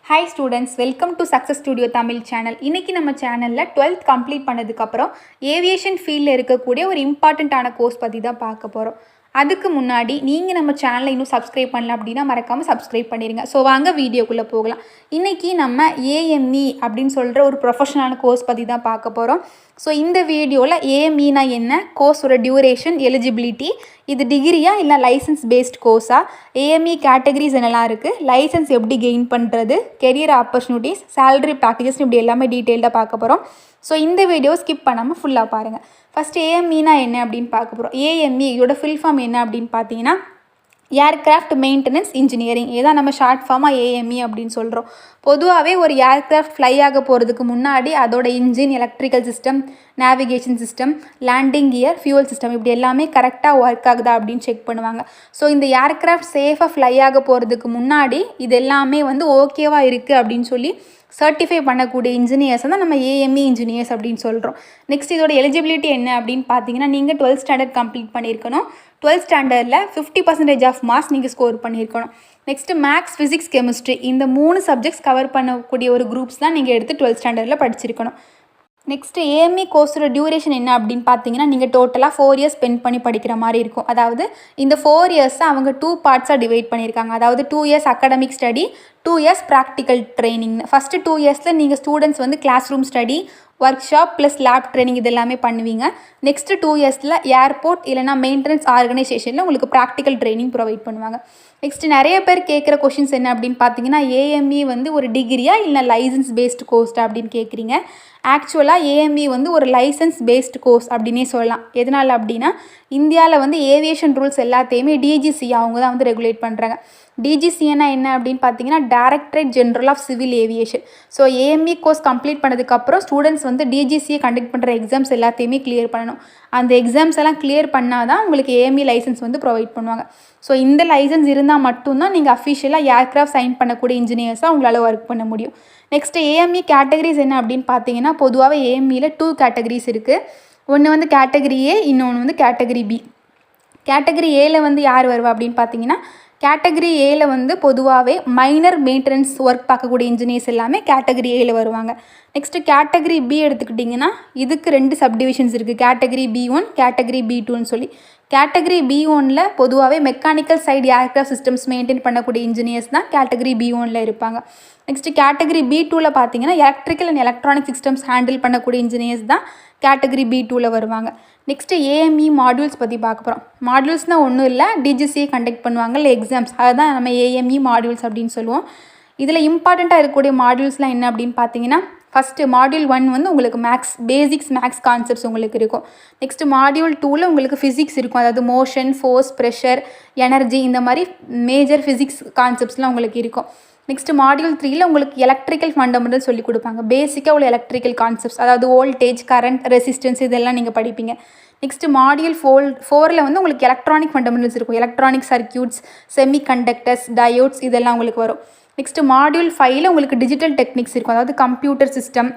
Hi students, welcome to Success Studio Tamil channel. இன்னைக்கு நம்ம சேனல்ல 12th கம்ப்ளீட் பண்ணதுக்கு அப்புறம் ஏவியேஷன் ஃபீல்ட்ல இருக்கக்கூடிய ஒரு இம்பார்ட்டன்ட்டான கோர்ஸ் பத்தி தான் பார்க்க போறோம். அதுக்கு முன்னாடி நீங்க நம்ம சேனலை இன்னும் சப்ஸ்கிரைப் பண்ணல அப்படினா மறக்காம சப்ஸ்கிரைப் பண்ணிருங்க. சோ வாங்க வீடியோக்குள்ள போகலாம். இன்னைக்கு நம்ம AME அப்படினு சொல்ற ஒரு ப்ரொஃபஷனலான கோர்ஸ் பத்தி தான் பார்க்க போறோம். ஸோ இந்த வீடியோவில் AMEனா என்ன, கோர்ஸோட டியூரேஷன், எலிஜிபிலிட்டி, இது டிகிரியா இல்லை லைசன்ஸ் பேஸ்ட் கோர்ஸா, AME கேட்டகரிஸ் என்னெல்லாம் இருக்குது, லைசன்ஸ் எப்படி கெயின் பண்ணுறது, கெரியர் ஆப்பர்ச்சுனிட்டிஸ், சேலரி பேக்கேஜஸ், இப்படி எல்லாமே டீட்டெயில்டாக பார்க்க போகிறோம். ஸோ இந்த வீடியோ ஸ்கிப் பண்ணாமல் ஃபுல்லாக பாருங்கள். ஃபஸ்ட்டு AMEனா என்ன அப்படின்னு பார்க்க போகிறோம். AME இதோட ஃபில் ஃபார்ம் என்ன அப்படின்னு பார்த்தீங்கன்னா ஏர்க்ராஃப்ட் மெயின்டெனன்ஸ் இன்ஜினியரிங். இதான் நம்ம ஷார்ட் ஃபார்மாக AME அப்படின்னு சொல்கிறோம். பொதுவாகவே ஒரு ஏர்க்ராஃப்ட் ஃப்ளை ஆக போகிறதுக்கு முன்னாடி அதோட engine, electrical system, navigation system, landing gear, fuel system இப்படி எல்லாமே கரெக்டாக ஒர்க் ஆகுதா அப்படின்னு செக் பண்ணுவாங்க. ஸோ இந்த ஏர்க்ராஃப்ட் சேஃபாக ஃப்ளை ஆக போகிறதுக்கு முன்னாடி இது எல்லாமே ஓகேவாக இருக்குது அப்படின்னு சொல்லி சர்டிஃபை பண்ணக்கூடிய இன்ஜினியர்ஸ் தான் நம்ம AME இன்ஜினியர்ஸ் அப்படின்னு சொல்கிறோம். நெக்ஸ்ட் இதோட எலிஜிபிலிட்டி என்ன அப்படின்னு பார்த்தீங்கன்னா, நீங்கள் 12th ஸ்டாண்டர்ட் கம்ப்ளீட் பண்ணியிருக்கணும். 12th ஸ்டாண்டர்டில் 50% ஆஃப் மார்க்ஸ் நீங்கள் ஸ்கோர் பண்ணியிருக்கணும். நெக்ஸ்ட்டு மேக்ஸ், ஃபிசிக்ஸ், கெமிஸ்ட்ரி இந்த 3 சப்ஜெக்ட்ஸ் கவர் பண்ணக்கூடிய ஒரு குரூப்ஸ் தான் நீங்கள் எடுத்து 12th ஸ்டாண்டர்டில் படிச்சிருக்கணும். நெக்ஸ்ட்டு AME கோர்ஸோட டியூரேஷன் என்ன அப்படின்னு பார்த்தீங்கன்னா, நீங்கள் டோட்டலாக 4 இயர்ஸ் ஸ்பெண்ட் பண்ணி படிக்கிற மாதிரி இருக்கும். அதாவது இந்த 4 இயர்ஸை அவங்க 2 பார்ட்ஸாக டிவைட் பண்ணியிருக்காங்க. அதாவது 2 years academic study, 2 years practical training. First 2 இயர்ஸில் நீங்கள் students classroom study, workshop plus lab training இது எல்லாமே பண்ணுவீங்க. நெக்ஸ்ட்டு 2 இயர்ஸில் ஏர்போர்ட் இல்லைனா மெயின்டெனன்ஸ் ஆர்கனைசேஷனில் உங்களுக்கு ப்ராக்டிக்கல் ட்ரைனிங் ப்ரொவைட் பண்ணுவாங்க. நெக்ஸ்ட்டு நிறைய பேர் கேட்குற கொஷின்ஸ் என்ன அப்படின்னு பார்த்தீங்கன்னா, AME ஒரு டிகிரியா இல்லை லைசன்ஸ் பேஸ்டு கோர்ஸ்டா அப்படின்னு கேட்குறீங்க. ஆக்சுவலாக AME ஒரு லைசன்ஸ் பேஸ்டு கோர்ஸ் அப்படின்னே சொல்லலாம். எதனால் அப்படின்னா, இந்தியாவில் ஏவியேஷன் ரூல்ஸ் எல்லாத்தையுமே DGC அவங்க தான் ரெகுலேட் பண்ணுறாங்க. DGCனா என்ன அப்படின்னு பார்த்தீங்கன்னா, directorate general of civil aviation. So AME course complete பண்ணதுக்கப்புறம் ஸ்டூடெண்ட்ஸ் DGCயை கண்டக்ட் பண்ணுற எக்ஸாம்ஸ் எல்லாத்தையுமே கிளியர் பண்ணணும். அந்த எக்ஸாம்ஸ் எல்லாம் கிளியர் பண்ணால் தான் உங்களுக்கு AME லைசன்ஸ் ப்ரொவைட் பண்ணுவாங்க. ஸோ இந்த லைசன்ஸ் இருந்தால் மட்டும்தான் நீங்கள் அஃபிஷியலாக ஏர்க்ராஃப்ட் சைன் பண்ணக்கூடிய இன்ஜினியர்ஸாக உங்களால் ஒர்க் பண்ண முடியும். நெக்ஸ்ட்டு AME கேட்டகரிஸ் என்ன அப்படின்னு பார்த்தீங்கன்னா, பொதுவாகவே AMEயில் 2 கேட்டகரிஸ் இருக்குது. ஒன்று கேட்டகரி A, இன்னொன்று கேட்டகரி B. கேட்டகரி ஏல யார் வருவா அப்படின்னு பார்த்தீங்கன்னா, கேட்டகரி ஏல பொதுவாகவே மைனர் மெயின்டெனன்ஸ் ஒர்க் பார்க்கக்கூடிய இன்ஜினியர்ஸ் எல்லாமே கேட்டகரி ஏல வருவாங்க. நெக்ஸ்ட்டு கேட்டகரி B எடுத்துக்கிட்டிங்கன்னா, இதுக்கு 2 சப்டிவிஷன்ஸ் இருக்குது. கேட்டகரி B1, கேட்டகரி B2ன்னு சொல்லி. கேட்டகரி B1ல் பொதுவாகவே mechanical side aircraft systems maintain பண்ணக்கூடிய இன்ஜினியர்ஸ் தான் கேட்டகரி B1ல் இருப்பாங்க. நெக்ஸ்ட்டு கேட்டகரி B2ல் பார்த்தீங்கன்னா, electrical and electronic systems handle பண்ணக்கூடிய இன்ஜினியர்ஸ் தான் கேட்டகரி B2ல் வருவாங்க. நெக்ஸ்ட்டு AME மாடியூல்ஸ் பற்றி பார்க்க போகிறோம். மாடியூல்ஸ்னால் ஒன்றும் இல்லை, DGCயை கண்டக்ட் பண்ணுவாங்க இல்லை எக்ஸாம்ஸ், அதுதான் நம்ம AME மாடியூல்ஸ் அப்படின்னு சொல்லுவோம். இதில் இம்பார்ட்டண்ட்டாக இருக்கக்கூடிய மாடியூல்ஸ்லாம் என்ன அப்படின்னு பார்த்தீங்கன்னா, ஃபஸ்ட்டு மாடியூல் 1 உங்களுக்கு மேக்ஸ், பேசிக்ஸ் மேக்ஸ் கான்செப்ட்ஸ் உங்களுக்கு இருக்கும். நெக்ஸ்ட்டு மாடியூல் 2ல் உங்களுக்கு ஃபிசிக்ஸ் இருக்கும். அதாவது மோஷன், ஃபோர்ஸ், ப்ரெஷர், எனர்ஜி இந்த மாதிரி மேஜர் ஃபிசிக்ஸ் கான்செப்ட்ஸ்லாம் உங்களுக்கு இருக்கும். நெக்ஸ்ட்டு மாடியூல் 3ல் உங்களுக்கு எலக்ட்ரிக்கல் ஃபண்டமெண்டல் சொல்லி கொடுப்பாங்க. பேசிக்காக உள்ள எலக்ட்ரிக்கல் கான்செப்ட்ஸ், அதாவது வோல்டேஜ், கரண்ட், ரெசிஸ்டன்ஸ் இதெல்லாம் நீங்கள் படிப்பீங்க. நெக்ஸ்ட்டு மாடியூல் 4ல் உங்களுக்கு எலக்ட்ரானிக் ஃபண்டமெண்டல்ஸ் இருக்கும். Electronic circuits, semi conductors, diodes இதெல்லாம் உங்களுக்கு வரும். நெக்ஸ்ட்டு மாடியூல் 5ல் உங்களுக்கு டிஜிட்டல் டெக்னிக்ஸ் இருக்கும். அதாவது computer system,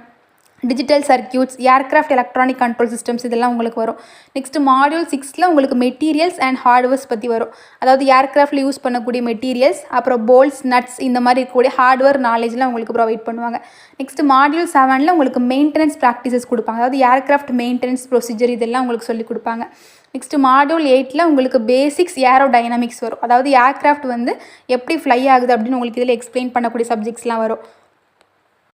digital circuits, aircraft electronic control systems இதெல்லாம் உங்களுக்கு வரும். நெக்ஸ்ட்டு மாடியூல் 6ல் உங்களுக்கு மெட்டீரியல்ஸ் அண்ட் ஹார்ட்வேர்ஸ் பற்றி வரும். அதாவது ஏர்க்ராஃப்டில் யூஸ் பண்ணக்கூடிய மெட்டீரியல்ஸ், அப்புறம் போல்ட்ஸ், நட்ஸ் இந்த மாதிரி இருக்கக்கூடிய ஹார்ட்வேர் நாலேஜ்லாம் உங்களுக்கு ப்ரொவைட் பண்ணுவாங்க. நெக்ஸ்ட்டு மாடியூல் 7ல் உங்களுக்கு மெயின்டெனன்ஸ் ப்ராக்டிசஸ் கொடுப்பாங்க. அதாவது ஏர்க்ராஃப்ட் மெயின்டெனன்ஸ் ப்ரொசீஜர் இதெல்லாம் உங்களுக்கு சொல்லி கொடுப்பாங்க. நெக்ஸ்ட்டு மாடியூல் 8ல் உங்களுக்கு பேசிக்ஸ் ஏரோடைனமிக்ஸ் வரும். அதாவது ஏர்க்ராஃப்ட் எப்படி ஃப்ளை ஆகுது அப்படின்னு உங்களுக்கு இதில் எக்ஸ்பிளைன் பண்ணக்கூடிய சப்ஜெக்ட்ஸ்லாம் வரும்.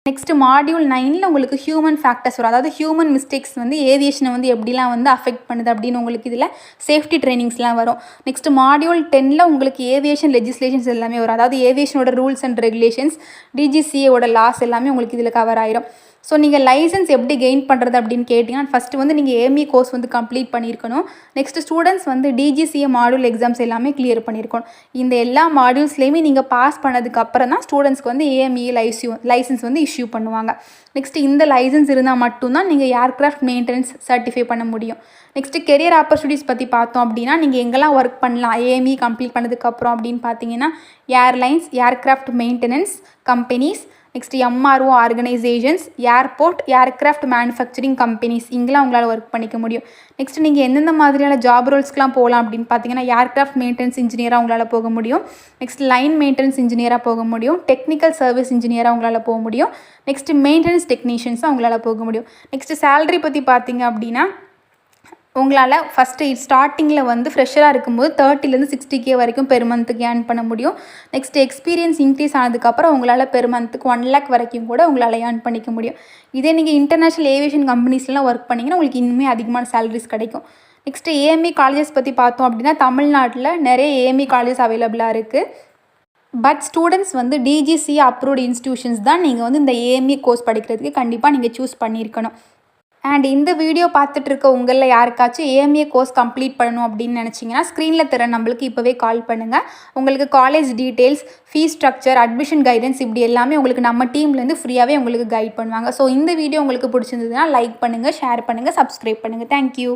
நெக்ஸ்ட்டு மாடியூல் 9ல் உங்களுக்கு ஹியூமன் ஃபேக்டர்ஸ் வரும். அதாவது ஹியூமன் மிஸ்டேக்ஸ் ஏவியேஷனை எப்படிலாம் அஃபெக்ட் பண்ணுது அப்படின்னு உங்களுக்கு இதில் சேஃப்டி ட்ரைனிங்ஸ்லாம் வரும். நெக்ஸ்ட்டு மாடியூல் 10ல் உங்களுக்கு ஏவியேஷன் லெஜிஸ்லேஷன்ஸ் எல்லாமே வரும். அதாவது ஏவியேஷனோட ரூல்ஸ் அண்ட் ரெகுலேஷன்ஸ், DGCயோட லாஸ் எல்லாமே உங்களுக்கு இதில் கவர் ஆயிரும். ஸோ நீங்கள் லைசன்ஸ் எப்படி கெயின் பண்ணுறது அப்படின்னு கேட்டிங்கன்னா, ஃபஸ்ட்டு நீங்கள் AME கோர்ஸ் கம்ப்ளீட் பண்ணியிருக்கணும். Next students DGCA module exams எல்லாமே கிளியர் பண்ணியிருக்கணும். இந்த எல்லா மாடியூல்ஸ்லேயுமே நீங்கள் பாஸ் பண்ணதுக்கப்புறம் தான் ஸ்டூடெண்ட்ஸ்க்கு AME லைசன்ஸ் இஷ்யூ பண்ணுவாங்க. நெக்ஸ்ட்டு இந்த லைசன்ஸ் இருந்தால் மட்டும்தான் நீங்கள் ஏர்க்ராஃப்ட் மெயின்டெனன்ஸ் சர்டிஃபை பண்ண முடியும். நெக்ஸ்ட்டு கெரியர் ஆப்பர்ச்சுனிட்டிஸ் பற்றி பார்த்தோம் அப்படின்னா, நீங்கள் எங்கெல்லாம் ஒர்க் பண்ணலாம் AME கம்ப்ளீட் பண்ணதுக்கப்புறம் அப்படின்னு பார்த்தீங்கன்னா, airlines, aircraft maintenance companies, next MRO organisations, airport, aircraft manufacturing companies, இங்கெல்லாம் உங்களால் ஒர்க் பண்ணிக்க முடியும். நெக்ஸ்ட் நீங்கள் எந்தெந்த மாதிரியான ஜாப் ரோல்ஸ்க்குலாம் போகலாம் அப்படின்னு பார்த்தீங்கன்னா, ஏர்க்ராஃப்ட் மெயின்டெனன்ஸ் இன்ஜினியராக உங்களால் போக முடியும். நெக்ஸ்ட் லைன் மெயின்டெனன்ஸ் இன்ஜினியராக போக முடியும். டெக்னிக்கல் சர்வீஸ் இன்ஜினியராக உங்களால் போக முடியும். நெக்ஸ்ட் மெயின்டெனன்ஸ் டெக்னீஷியன்ஸாக உங்களால் போக முடியும். நெக்ஸ்ட் சேலரி பற்றி பார்த்தீங்க அப்படின்னா, உங்களால் ஃபஸ்ட்டு ஸ்டார்டிங்கில் வந்து ஃப்ரெஷராக இருக்கும்போது 30லேருந்து 60K வரைக்கும் பெர் மந்த்துக்கு ஏர்ன் பண்ண முடியும். நெக்ஸ்ட் எக்ஸ்பீரியன்ஸ் இன்க்ரீஸ் ஆனதுக்கப்புறம் உங்களால் பெர் மந்த்துக்கு 1 lakh வரைக்கும் கூட உங்களால் ஏர்ன் பண்ணிக்க முடியும். இதே நீங்கள் இன்டர்நேஷ்னல் ஏவியேஷன் கம்பெனிஸ்லாம் ஒர்க் பண்ணிங்கன்னா உங்களுக்கு இன்னுமே அதிகமான சேலரிஸ் கிடைக்கும். நெக்ஸ்ட்டு ஏஎம்இ காலேஜஸ் பற்றி பார்த்தோம் அப்படின்னா, தமிழ்நாட்டில் நிறைய ஏஎம்இ காலேஜஸ் அவைலபிளாக இருக்குது. பட் ஸ்டூடெண்ட்ஸ் வந்து டிஜிசி அப்ரூவ்டு இன்ஸ்டியூஷன்ஸ் தான் நீங்கள் வந்து இந்த ஏஎம்இ கோர்ஸ் படிக்கிறதுக்கு கண்டிப்பாக நீங்கள் சூஸ் பண்ணியிருக்கணும். அண்ட் இந்த வீடியோ பார்த்துட்டு இருக்க உங்களில் யாருக்காச்சும் ஏஎம்ஏ கோர்ஸ் கம்ப்ளீட் பண்ணணும் அப்படின்னு நினச்சிங்கன்னா, ஸ்க்ரீனில் தர நம்மளுக்கு இப்போவே கால் பண்ணுங்கள். உங்களுக்கு college details, fees structure, admission guidance இப்படி எல்லாமே உங்களுக்கு நம்ம டீம்லேருந்து ஃப்ரீயாகவே உங்களுக்கு கைட் பண்ணுவாங்க. ஸோ இந்த வீடியோ உங்களுக்கு பிடிச்சிருந்ததுன்னா லைக் பண்ணுங்கள், ஷேர் பண்ணுங்கள், சப்ஸ்கிரைப் பண்ணுங்கள். தேங்க்யூ.